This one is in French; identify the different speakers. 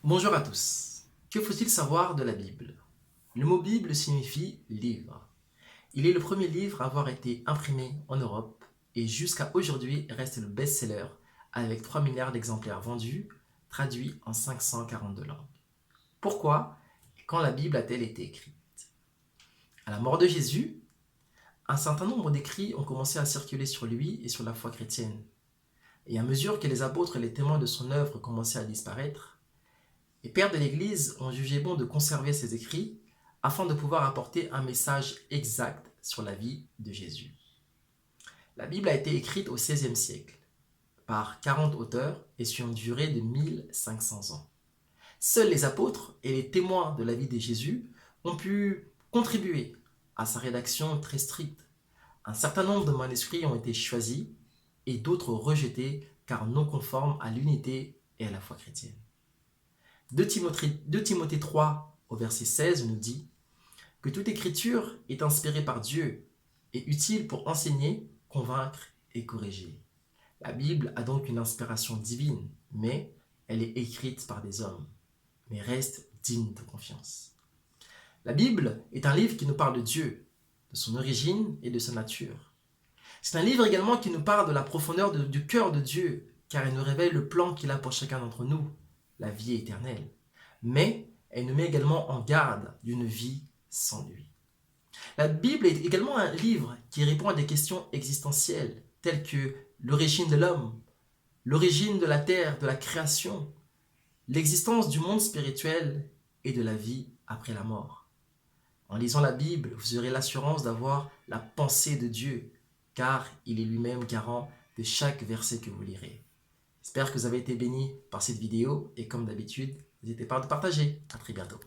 Speaker 1: Bonjour à tous. Que faut-il savoir de la Bible? Le mot Bible signifie livre. Il est le premier livre à avoir été imprimé en Europe et jusqu'à aujourd'hui reste le best-seller avec 3 milliards d'exemplaires vendus, traduits en 542 langues. Pourquoi et quand la Bible a-t-elle été écrite? À la mort de Jésus, un certain nombre d'écrits ont commencé à circuler sur lui et sur la foi chrétienne. Et à mesure que les apôtres et les témoins de son œuvre commençaient à disparaître, les pères de l'Église ont jugé bon de conserver ces écrits afin de pouvoir apporter un message exact sur la vie de Jésus. La Bible a été écrite au XVIe siècle par 40 auteurs et sur une durée de 1500 ans. Seuls les apôtres et les témoins de la vie de Jésus ont pu contribuer à sa rédaction très stricte. Un certain nombre de manuscrits ont été choisis et d'autres rejetés car non conformes à l'unité et à la foi chrétienne. 2 Timothée 3 au verset 16 nous dit que toute écriture est inspirée par Dieu et utile pour enseigner, convaincre et corriger. La Bible a donc une inspiration divine, mais elle est écrite par des hommes, mais reste digne de confiance. La Bible est un livre qui nous parle de Dieu, de son origine et de sa nature. C'est un livre également qui nous parle de la profondeur du cœur de Dieu, car il nous révèle le plan qu'il a pour chacun d'entre nous, la vie éternelle. Mais elle nous met également en garde d'une vie sans lui. La Bible est également un livre qui répond à des questions existentielles, telles que l'origine de l'homme, l'origine de la terre, de la création, l'existence du monde spirituel et de la vie après la mort. En lisant la Bible, vous aurez l'assurance d'avoir la pensée de Dieu, car il est lui-même garant de chaque verset que vous lirez. J'espère que vous avez été bénis par cette vidéo et comme d'habitude, n'hésitez pas à le partager. À très bientôt.